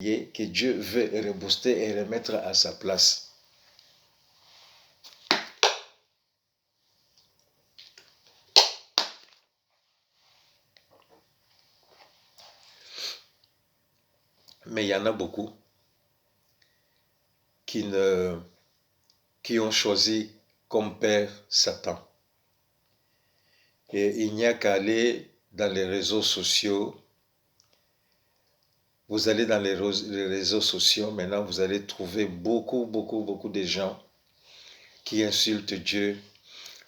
que Dieu veut rebooster et remettre à sa place. Mais il y en a beaucoup qui ont choisi comme père Satan. Et il n'y a qu'à aller dans les réseaux sociaux. Vous allez dans les réseaux sociaux, maintenant vous allez trouver beaucoup de gens qui insultent Dieu,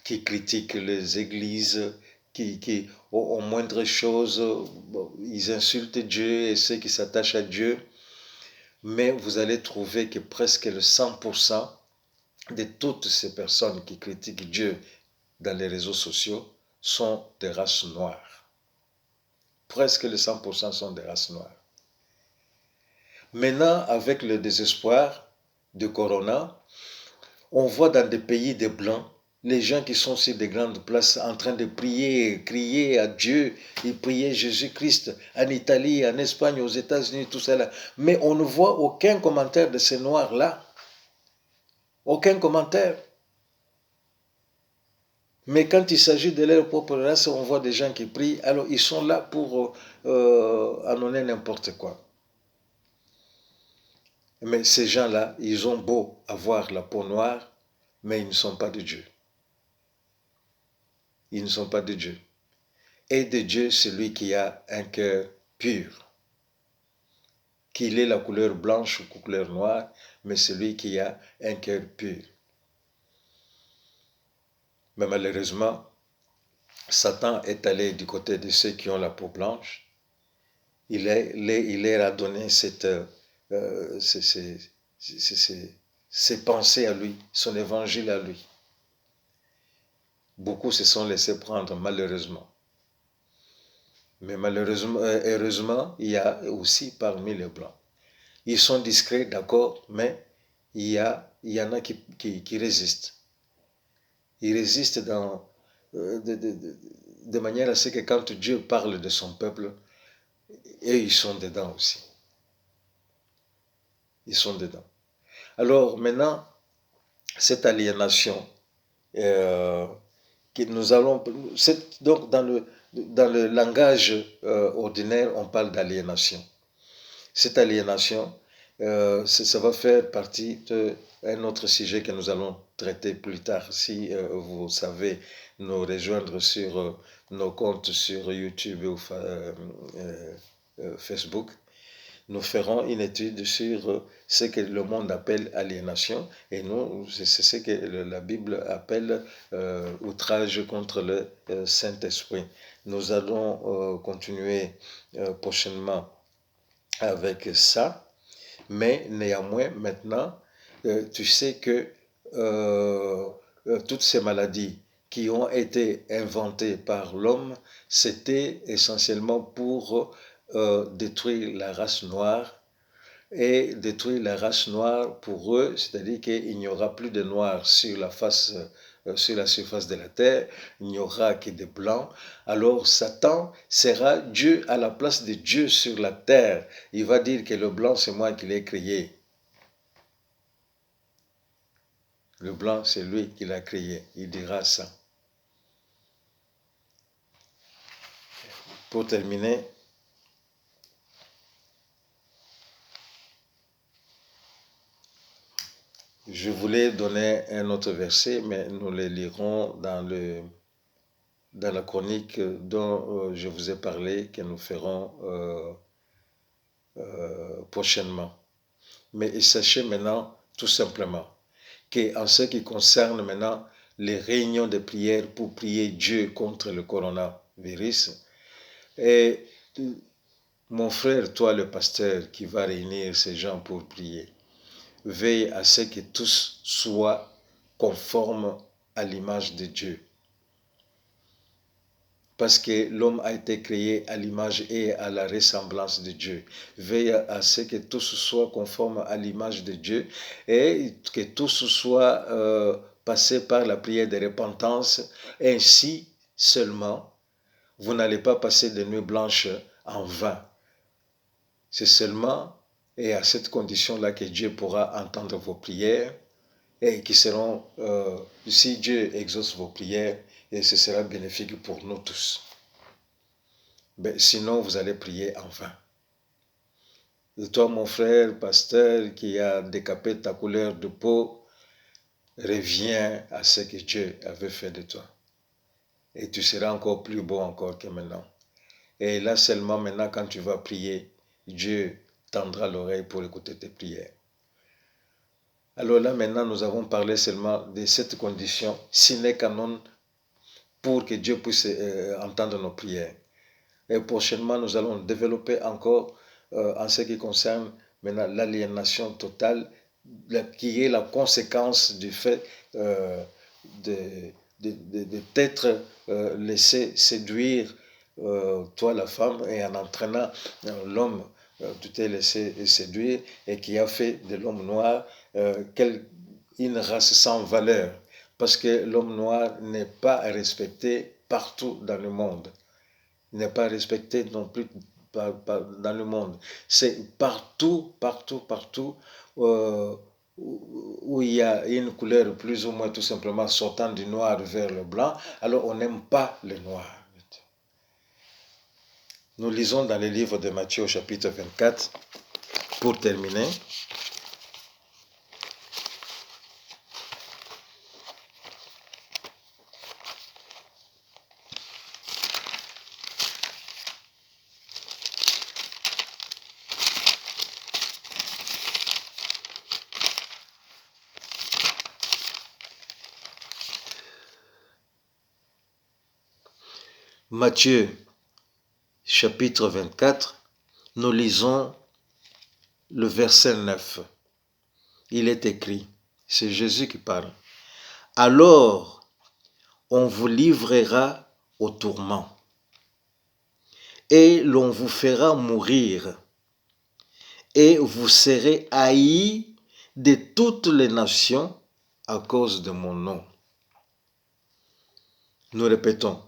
qui critiquent les églises, qui aux moindres choses, ils insultent Dieu et ceux qui s'attachent à Dieu. Mais vous allez trouver que presque le 100% de toutes ces personnes qui critiquent Dieu dans les réseaux sociaux sont des races noires. Presque le 100% sont des races noires. Maintenant, avec le désespoir de Corona, on voit dans des pays des Blancs, les gens qui sont sur des grandes places en train de prier, crier à Dieu, et prier Jésus-Christ en Italie, en Espagne, aux États-Unis, tout ça là. Mais on ne voit aucun commentaire de ces noirs-là. Aucun commentaire. Mais quand il s'agit de leur propre race, on voit des gens qui prient. Alors ils sont là pour annoncer n'importe quoi. Mais ces gens-là, ils ont beau avoir la peau noire, mais ils ne sont pas de Dieu. Ils ne sont pas de Dieu. Et de Dieu, celui qui a un cœur pur. Qu'il ait la couleur blanche ou couleur noire, mais celui qui a un cœur pur. Mais malheureusement, Satan est allé du côté de ceux qui ont la peau blanche. Il leur a donné ces pensées à lui, son évangile à lui. Beaucoup se sont laissés prendre, malheureusement. Mais malheureusement, heureusement, il y a aussi parmi les Blancs. Ils sont discrets, d'accord, mais il y en a qui résistent. Ils résistent de manière à ce que quand Dieu parle de son peuple, et ils sont dedans aussi. Ils sont dedans. Alors maintenant, cette aliénation que nous allons... Donc dans le langage ordinaire, on parle d'aliénation. Cette aliénation, ça va faire partie d'un autre sujet que nous allons traiter plus tard. Si vous savez nous rejoindre sur nos comptes sur YouTube ou Facebook, nous ferons une étude sur ce que le monde appelle aliénation et nous, c'est ce que la Bible appelle outrage contre le Saint-Esprit. Nous allons continuer prochainement avec ça, mais néanmoins maintenant, tu sais que toutes ces maladies qui ont été inventées par l'homme, c'était essentiellement pour détruire la race noire. Et détruire la race noire pour eux, c'est-à-dire qu'il n'y aura plus de noirs sur la surface de la terre, il n'y aura que des blancs. Alors Satan sera Dieu à la place de Dieu sur la terre. Il va dire que le blanc, c'est moi qui l'ai créé. Le blanc, c'est lui qui l'a créé. Il dira ça. Pour terminer, je voulais donner un autre verset, mais nous le lirons dans la chronique dont je vous ai parlé, que nous ferons prochainement. Mais sachez maintenant, tout simplement, qu'en ce qui concerne maintenant les réunions de prière pour prier Dieu contre le coronavirus, et mon frère, toi le pasteur qui va réunir ces gens pour prier, veille à ce que tous soient conformes à l'image de Dieu. Parce que l'homme a été créé à l'image et à la ressemblance de Dieu. Veille à ce que tous soient conformes à l'image de Dieu et que tous soient passés par la prière de repentance. Ainsi seulement, vous n'allez pas passer de nuits blanches en vain. C'est seulement et à cette condition-là que Dieu pourra entendre vos prières et qui seront, si Dieu exauce vos prières, et ce sera bénéfique pour nous tous. Mais sinon, vous allez prier en vain. Et toi, mon frère, pasteur, qui a décapé ta couleur de peau, reviens à ce que Dieu avait fait de toi. Et tu seras encore plus beau encore que maintenant. Et là seulement maintenant, quand tu vas prier, Dieu tendra l'oreille pour écouter tes prières. Alors là maintenant, nous avons parlé seulement de cette condition, sine qua non, pour que Dieu puisse entendre nos prières. Et prochainement, nous allons développer encore en ce qui concerne maintenant l'aliénation totale, qui est la conséquence du fait de t'être laissé séduire, toi la femme, et en entraînant l'homme, tu t'es laissé séduire, et qui a fait de l'homme noir une race sans valeur, parce que l'homme noir n'est pas respecté partout dans le monde. N'est pas respecté non plus dans le monde. C'est partout, partout, partout où il y a une couleur plus ou moins tout simplement sortant du noir vers le blanc, alors on n'aime pas le noir. Nous lisons dans le livre de Matthieu au chapitre 24, pour terminer. Matthieu, chapitre 24, nous lisons le verset 9. Il est écrit, c'est Jésus qui parle. Alors, on vous livrera au tourment, et l'on vous fera mourir, et vous serez haïs de toutes les nations à cause de mon nom. Nous répétons,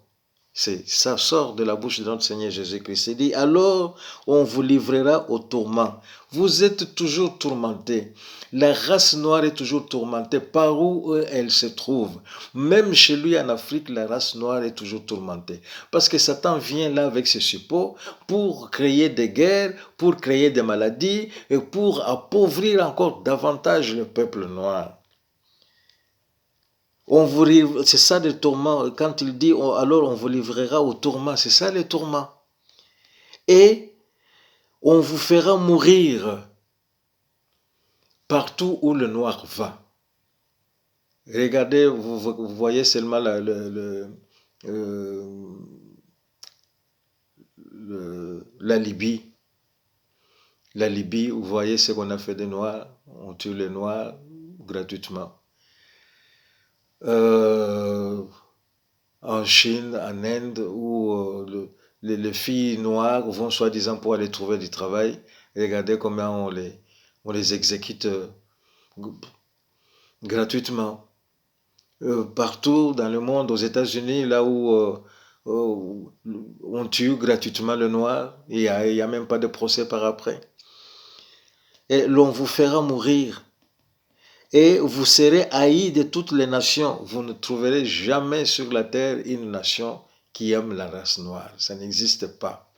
ça sort de la bouche de notre Seigneur Jésus-Christ. Il dit, alors on vous livrera au tourment. Vous êtes toujours tourmentés. La race noire est toujours tourmentée par où elle se trouve. Même chez lui en Afrique, la race noire est toujours tourmentée. Parce que Satan vient là avec ses suppôts pour créer des guerres, pour créer des maladies et pour appauvrir encore davantage le peuple noir. C'est ça le tourment. Quand il dit alors on vous livrera au tourment, c'est ça le tourment. Et on vous fera mourir partout où le noir va. Regardez, vous voyez seulement la Libye. La Libye, vous voyez ce qu'on a fait des Noirs. On tue les Noirs gratuitement. En Chine, en Inde, où les filles noires vont soi-disant pour aller trouver du travail. Regardez comment on les exécute gratuitement. Partout dans le monde, aux États-Unis, là où on tue gratuitement le noir, il n'y a même pas de procès par après. Et l'on vous fera mourir. Et vous serez haïs de toutes les nations. Vous ne trouverez jamais sur la terre une nation qui aime la race noire. Ça n'existe pas.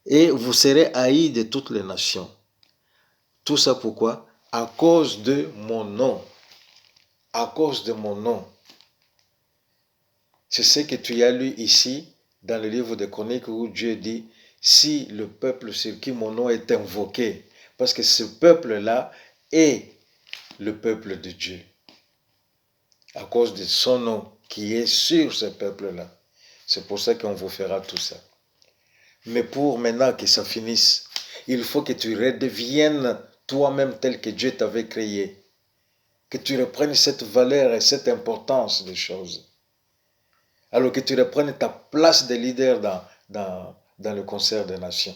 Et vous serez haïs de toutes les nations. Tout ça pourquoi? À cause de mon nom. À cause de mon nom. C'est ce que tu as lu ici dans le livre des Chroniques où Dieu dit, si le peuple sur qui mon nom est invoqué, parce que ce peuple-là est le peuple de Dieu. À cause de son nom qui est sur ce peuple-là. C'est pour ça qu'on vous fera tout ça. Mais pour maintenant que ça finisse, il faut que tu redeviennes toi-même tel que Dieu t'avait créé. Que tu reprennes cette valeur et cette importance des choses. Alors que tu reprennes ta place de leader dans le concert des nations.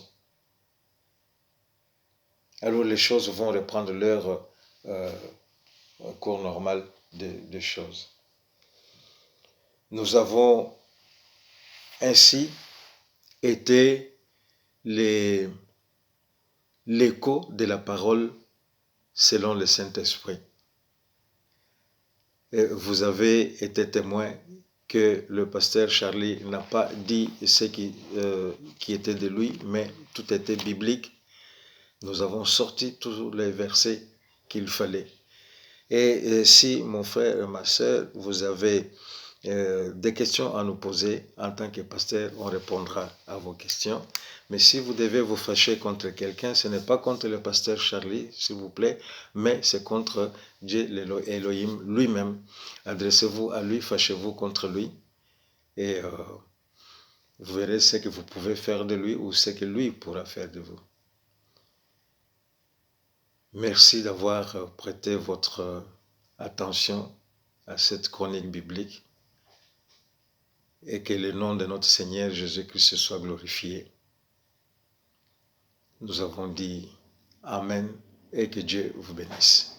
Alors les choses vont reprendre leur cours normal de choses. Nous avons ainsi été les l'écho de la parole selon le Saint-Esprit. Vous avez été témoin que le pasteur Charlie n'a pas dit ce qui était de lui, mais tout était biblique. Nous avons sorti tous les versets qu'il fallait. Et si mon frère et ma soeur, vous avez des questions à nous poser, en tant que pasteur, on répondra à vos questions. Mais si vous devez vous fâcher contre quelqu'un, ce n'est pas contre le pasteur Charlie, s'il vous plaît, mais c'est contre Dieu, Elohim lui-même. Adressez-vous à lui, fâchez-vous contre lui, et vous verrez ce que vous pouvez faire de lui ou ce que lui pourra faire de vous. Merci d'avoir prêté votre attention à cette chronique biblique et que le nom de notre Seigneur Jésus-Christ soit glorifié. Nous avons dit Amen et que Dieu vous bénisse.